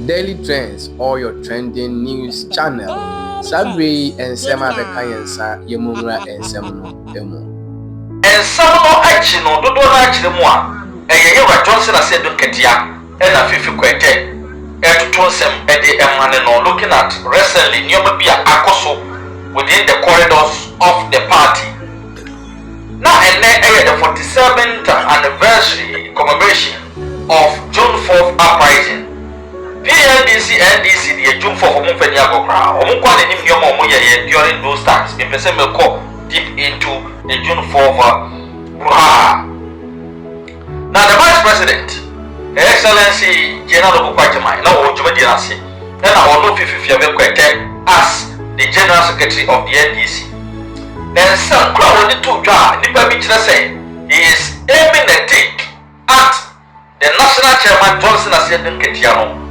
Daily Trends or your trending news channel. Sabri and Sema Bekayensa, Yemumra and Semuno Emo. And Samuno action or do not actually more. And Yera Johnson Asiedu Nketia and a Fiifi Kwetey. And to Tonsem and the Emaneno looking at recently Nyomabia Akoso within the corridors of the party. Now and then the 47th anniversary commemoration of June 4th uprising. NDC, the June 4th Mufeniago crowd, during those times, in Pesemeko deep into the June 4th Bruha. Now, the Vice President, Her Excellency General Kwetey, now Ojumediansi, then I will know Fiifi Kwetey as the General Secretary of the NDC. Then some crowd only two jar, Nipa Bichina say he is aiming a dig at the National Chairman Johnson Asiedu Nketia.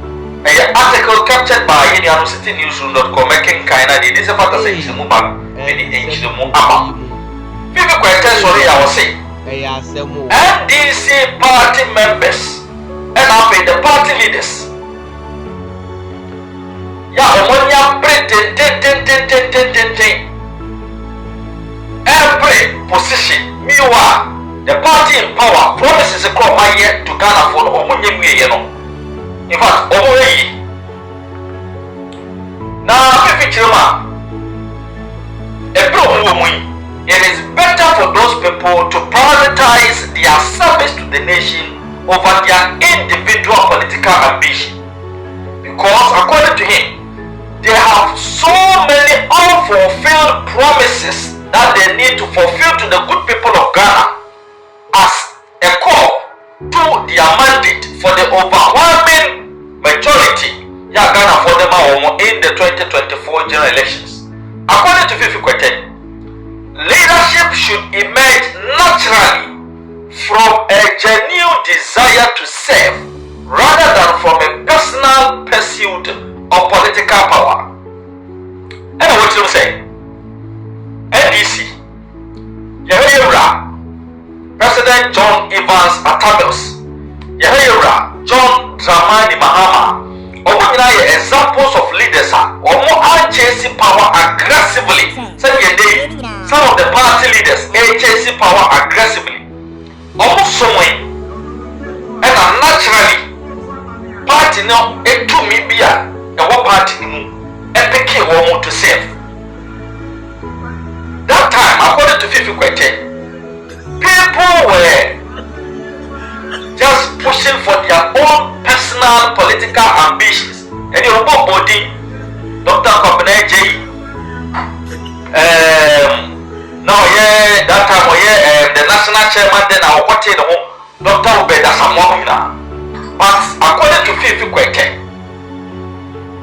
An article captured by UniCityNewsroom.com making kind of this about the same Mubak, the ancient Muhammad. Fiifi Kwetey, sorry, I was saying NDC party members and I pay the party leaders. Every position, meanwhile, the party in power promises a crop my year to Ghana for Omunye. In fact, now, it is better for those people to prioritize their service to the nation over their individual political ambition. Because, according to him, they have so many unfulfilled promises that they need to fulfill to the good people of Ghana as a call to their mandate for the overwhelming majority Ghana for them in the 2024 general elections. According to Fiifi Kwetey, leadership should emerge naturally from a genuine desire to serve rather than from a personal pursuit of political power. And what you say? NDC, Yahya President John Evans Atabeos, Yahya John Dramani Mahama, examples of leaders or more chasing power aggressively. Some of the party leaders are chasing power aggressively. Almost somewhere. And naturally, party now a to me be a what party epic woman to save. That time, according to Fiifi Kwetey, people were just pushing for their own personal political ambitions. And your body, Dr. Kwetey J. Now, yeah, that time, the national chairman, then I was the home, Dr. Ubeda Samwamina. But according to Fiifi Kwetey,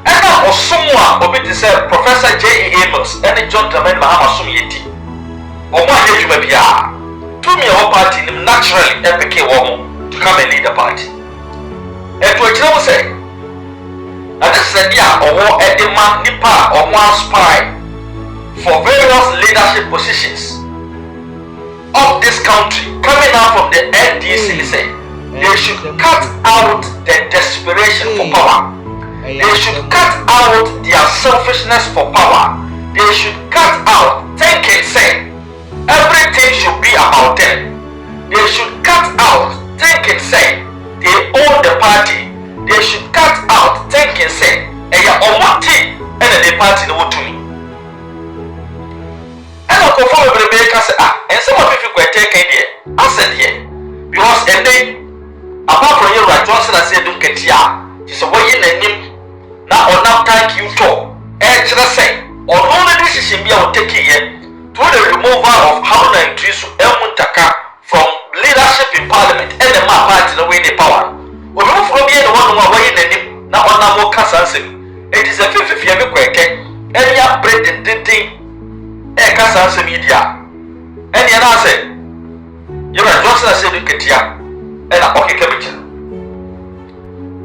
and I was someone who be said Professor J. Amos and John Dramani Mahama Sumyeti. Or one year you may be to me, our party naturally epic woman to come and lead the party. And to a say, and this is or a man nipa or one spy for various leadership positions of this country coming out from the NDC say they should cut out the desperation for power. They should cut out their selfishness for power. They should cut out thinking say everything should be about them. They should cut out thinking say they own the party. They should cut out thinking say and the party no to me. And I confirm with Rebecca say and some of you could take it I said here because and then apart from you right Johnson Asiedu Nketia is a way in the name now or now thank you to and say on only decision be able to take it to the removal of Haruna Idrisu Elmuntaka from leadership in parliament and the party the way the power. We move from here the one who are in the name now on our Kassansim. It is a Fiifi Kwetey and you are breathing a Kassansim media. And you know, say, you are Johnson Asiedu Nketia and a pocket cabinet.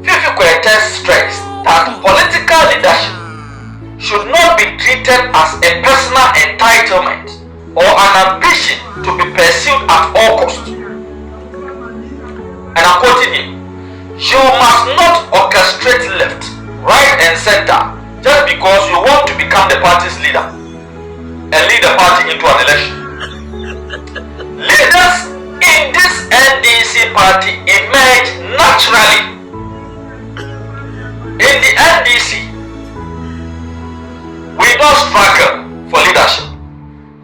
Fiifi Kwetey stressed that political leadership should not be treated as a personal entitlement or an ambition to be pursued at all costs. And I'm quoting him, you must not orchestrate left and center just because you want to become the party's leader and lead the party into an election. Leaders in this NDC party emerge naturally. In the NDC, we don't struggle for leadership.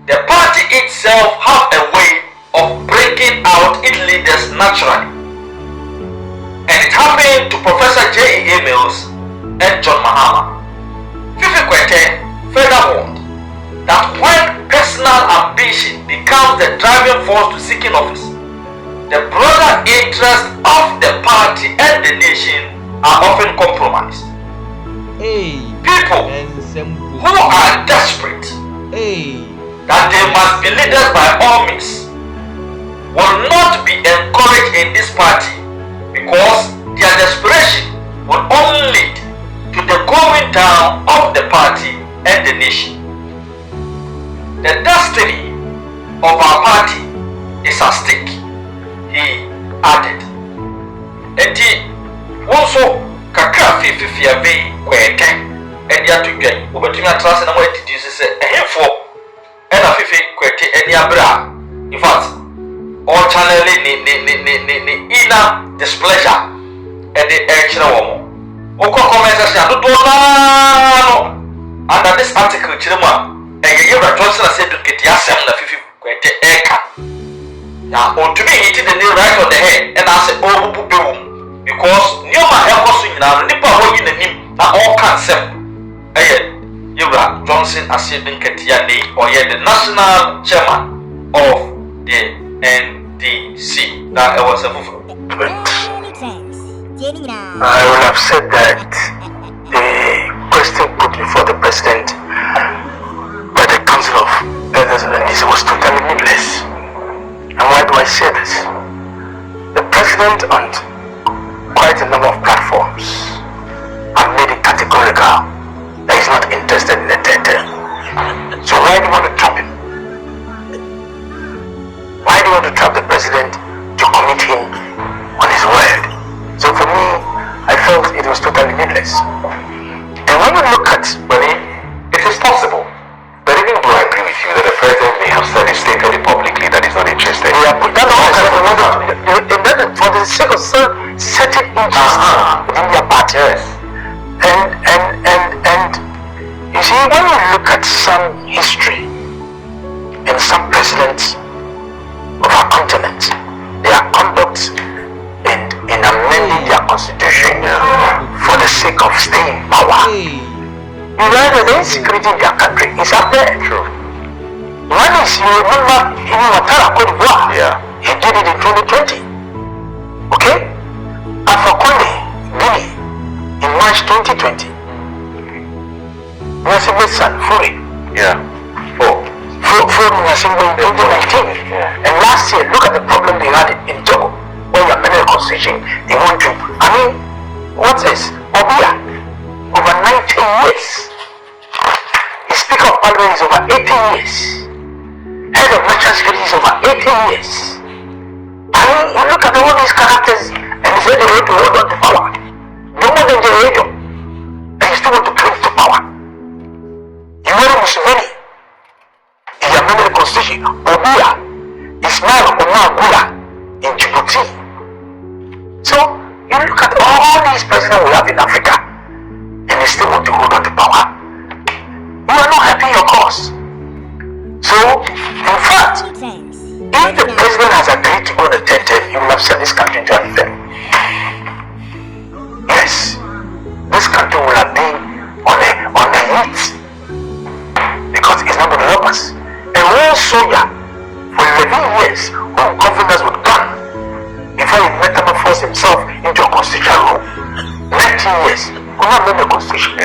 The party itself have a way of breaking out its leaders naturally. And it happened to Professor J.E.A. Mills and John Mahama. Fiifi Kwetey further warned that when personal ambition becomes the driving force to seeking office, the broader interests of the party and the nation are often compromised. People who are desperate that they must be leaders by all means will not be encouraged in this party because their desperation will only lead to the going down of the party and the nation. The destiny of our party is at stake, he added. Enti, also kakra Fiifi Kwetey and ya to get over to my trust and I'm going to do this for and a Fiifi Kwetey and ya bra. In fact, all channeling inner displeasure and the extra woman. Oko comments under this article, Chilma, and you hear a Johnson said to Nketia the Fiifi Kwetey eka. Now, to me, hitting the nail right on the head, and I said, oh, boom, because new my help us in our nipper in the name are all concept. Yura Johnson Asiedu Nketia or yet the national chairman of the NDC. That was a movement. I would have said that the question put before the president by the Council of Elders of the NDC was totally needless. And why do I say this? The president on quite a number of platforms have made it categorical that he's not interested in the tender. So why do you want to trap him? Why do you want to trap the president to commit him on his word? So for me, I felt it was totally needless. And when you look at, it is possible. But even though I agree with you that the president may have said stated publicly that he's not interested. Yeah, but that for the sake of certain interests within their party. Yes. And you see, when you look at some history and some presidents of our continent, their conduct in amending their constitution for the sake of staying in power, you realize that the insecurity in their country is up there. True. One is, you remember, in Ouattara, Côte d'Ivoire, he did it in 2020. Okay? Alpha Condé, Guinea, in March 2020. Nasimbe San, Furi. Furi Nasimbe in 2019. And last year, look at the problem they had in Togo. When you amended the constitution, they want to, what's this? Obia, over 19 years. The Speaker of Parliament is over 18 years. Head of National Security is over 18 years. You look at all these characters and you say they want to hold on to power. No more than generator. And you still want to cling to power. You know Museveni. He amended the constitution. Obia, Ismail Omar Gula in Djibouti. So, you look at all these presidents we have in Africa and they still want to hold on to power. You are not helping your cause. So, in fact, if the president has agreed to go to the tender, he will have sent this country into an event. Yes, this country will have been on the heat because it's not going to help us. And one soldier for 11 years who governed us with gun before he metamorphosed himself into a constitutional rule. 19 years, who have made the constitution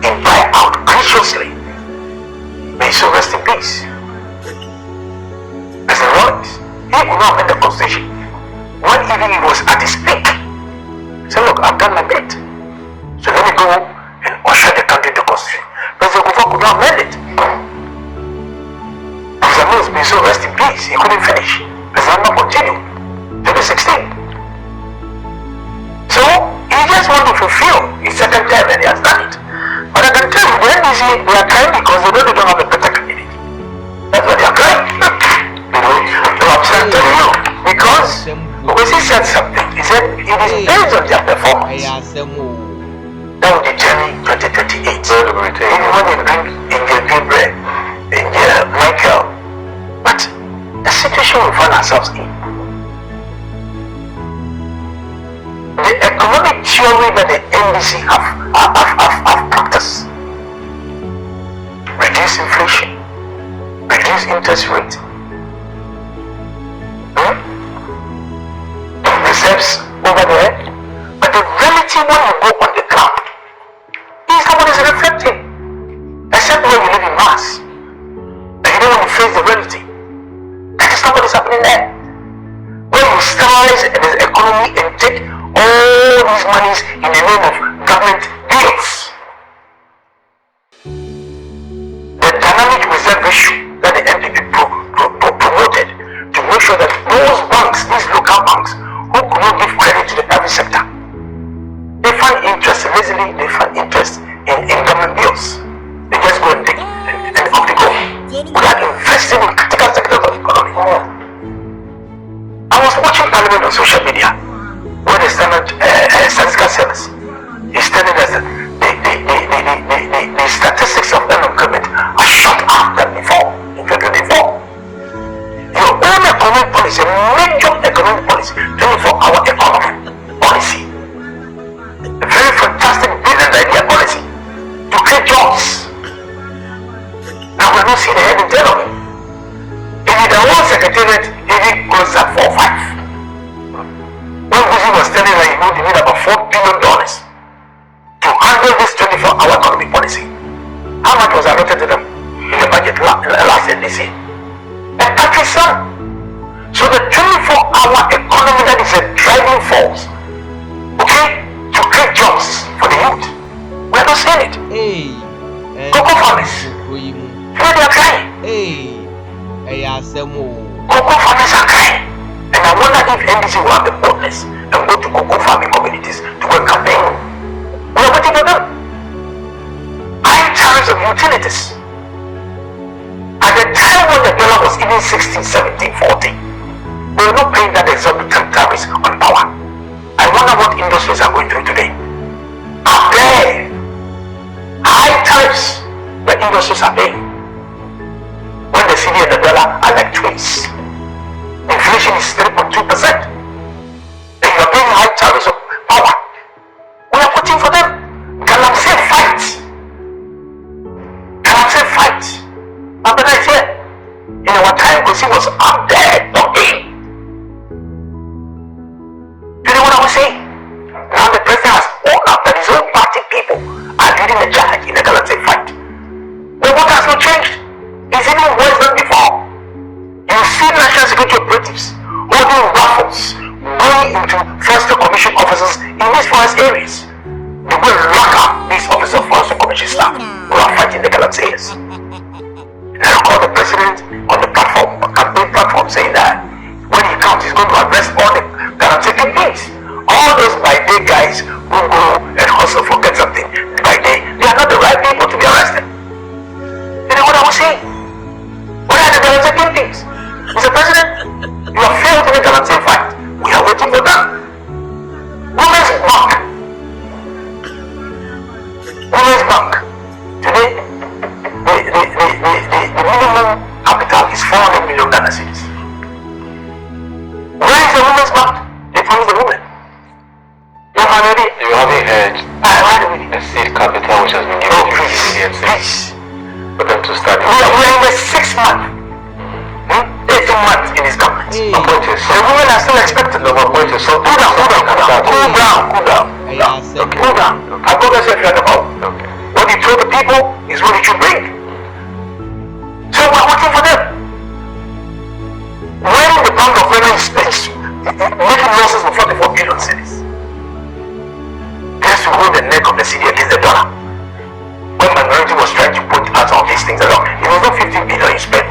and buy out graciously. May he so rest in peace. As a right, he could not amend the constitution. When even he was at his peak, he said, look, I've done my bit. So let me go and usher the country into constitution. President Kufuor could not amend it. President Mills may so rest in peace. He couldn't finish. President Mahama continued. 2016. So he just wanted to fulfill his certain NDC, they are crying because they know they don't have a better candidate. That's why they are crying. I'm telling you, because Kwetey said something. He said it is based on their performance that will determine 2028. Even when they bring Angel Gabriel, Angel Michael. But the situation we find ourselves in, the economic theory that the NDC have practiced, reduce inflation, reduce interest rate, reserves over there, but the reality when you go on the ground is not what is reflecting, except when you live in mass and you don't want to face the reality. That is not what is happening there. When you sterilize the economy and take all these monies in the name of government deals, the dynamic reserve issue that the NDP promoted to make sure that those banks, these local banks, who could not give credit to the private sector, they find interest lazily, they find interest in government bills. They just go and take and off they go. We are investing in critical sectors of the economy. I was watching Parliament on social media where the statistical service is telling us that the statistics of unemployment are shot up than before in 2024. Your own economic policy, major economic policy, 24-hour economic policy, a very fantastic business idea policy to create jobs. Now we're not seeing the head and tail of it. If the whole secretariat, it goes at 4 or 5. When Buzi was telling her, they need about $4 billion to handle this 24-hour economic policy. How much was allotted to them in the budget last NDC? A country son. So the 24-hour economy that is a driving force, okay, to create jobs for the youth. We are not seeing it. Cocoa farmers, they are crying. Cocoa farmers are crying. And I wonder if NDC will have the boldness and go to cocoa farming communities to go and campaign. We are waiting for them. High tariffs of utilities. At the time when the dollar was even 16, 17, 14, they were not paying that exorbitant tariffs on power. I wonder what industries are going through today. Up there, high tariffs the industries are paying. When the CD and the dollar are like twins. Inflation is 3.2%. And you are paying high tariffs of power. We are waiting for them. Galamsey fight. Galamsey fight. But when I said, in our time, Kwetey was up there talking. You know what I was saying? Now the president has owned up that his own party people are leading the charge in the Galamsey fight. But what has not changed? It's even worse than before. You see national security operatives holding raffles, going into Forest Commission officers in these forest areas. They will lock up these officers of Forest Commission staff who are fighting the Galamseyers. And I recall the president on the platform, on campaign platform, saying that when he comes, he's going to arrest all the Galamsey kings. All those by day guys who go and hustle for get something by day, they are not the right people to be arrested. You know what I was saying? What are the Galamsey kings? Mr. President, you have failed in the Galamsey fight. We are waiting for that. Women's Bank. Women's Bank. Today, the minimum capital is 400 million Ghana cedis. Where is the Women's Bank? They promised the women. You haven't heard a seed capital which has been given to please. For them to start. We are in the 6th month. 18 months in his government. The women are still expected to appoint. So cool down. I got myself here about. What he told the people is what he should bring. So we're waiting for them. When the Bank of Women is making losses of 44 billion cedis, just to hold the neck of the city against the dollar. When minority was trying to put out all these things along, it was not 15 billion you spent.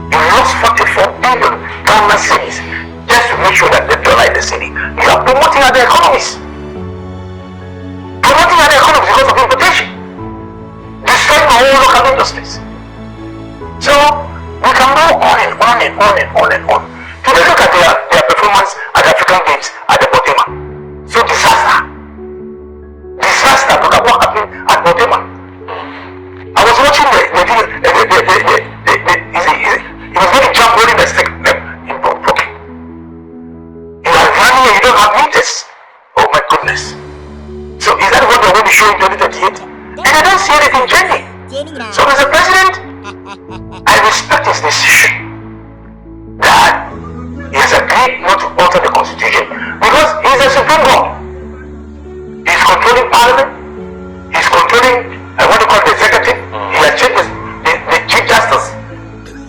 You lost 44 billion Ghana cedis just to make sure that the dollar in the city. You are promoting other economies. Promoting other economies because of importation. The on and on and on and on. If you look at their performance at the African Games at the Botema, so disaster. Look at what happened at Botema. I was watching the video. He was going to jump rolling the stick. He broke it. You are running and you don't have meters. Oh my goodness. So is that what they're going to show in 2038? And I don't see anything changing. So as a president, I respect his decision that he has agreed not to alter the constitution because he is a supreme God. He is controlling parliament. He is controlling what they call the executive. He has changed the chief justice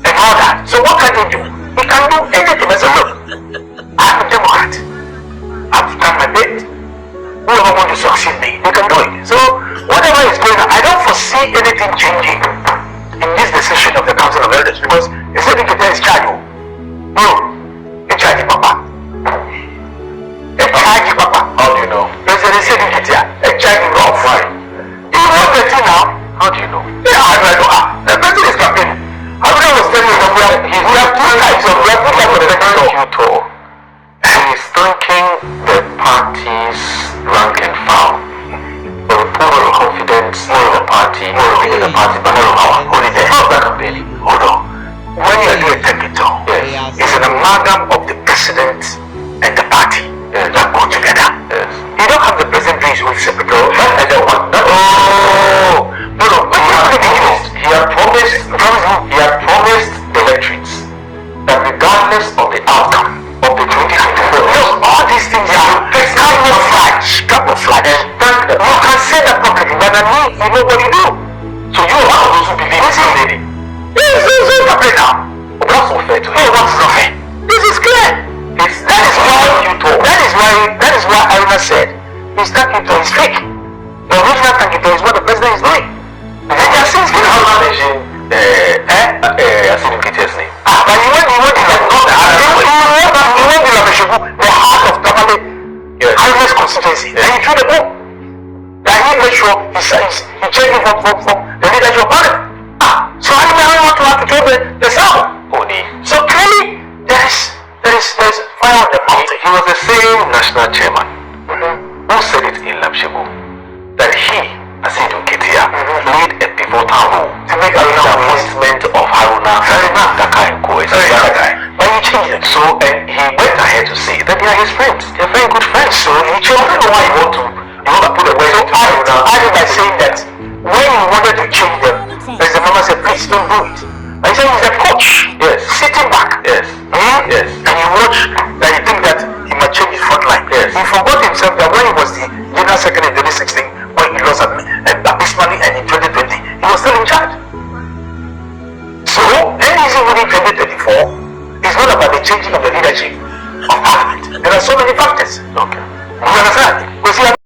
and all that. So what can he do? He can do anything. I said, look, I'm a Democrat. I've done my bit. Whoever wants to succeed me, they can do it. So whatever is going on, I don't foresee anything changing in this decision of the Council of Elders because they said Nketia is charged. No, they charge Papa. They charge Papa. How do you know? They said Nketia, they charge Rob. Right. You know the thing now? How do you know? Yeah, I know. The person is campaigning. I was telling you that we have two types of electoral. He's thanking the party's rank and file. The report of confidence in the party, in the party, but not power. Only there. Hold on. When you are doing a it's an amalgam of the president and the party that go together. Yes. You don't have the president doing his own separate. And then what? No. He had promised the electorates that regardless of the outcome of the 2024, all these things are camouflage. And you can say that publicly, but I mean, you know what you do. So you are one of those who believe this is lady. This is happening now. That's not fair to him. What's not fair? This is clear. That is why Aruna said his Tankito is fake. The original Tankito is what the president is doing. And they are since been managing Asiedu Nketia's name. But you want the heart of Tamale Aruna's constituency. And he threw the ball. That he made sure he changed it from the leadership of parliament. So I don't want to have to throw the sound. So clearly there is fire on the mountain. He was the same national chairman who said it in Labshebu that he, Asiedu Nketia, played a pivotal role to make the appointment of Haruna Dakai and Co. But he changed it. So and he went ahead to say that they are his friends. They are very good friends. So he changed. I don't know why you want to put a way. So I did by saying that when he wanted to change them, there's a mama said, please don't do it. I said he's a coach. Yes. Sitting back. Yes. Yes. And you watch that you think that he might change his front line. Yes. He forgot himself that when he was the general secretary in 2016, when he lost abysmally and in 2020, he was still in charge. So NDC winning 2024 is not about the changing of the leadership of parliament. There are so many factors. Okay. You understand? Because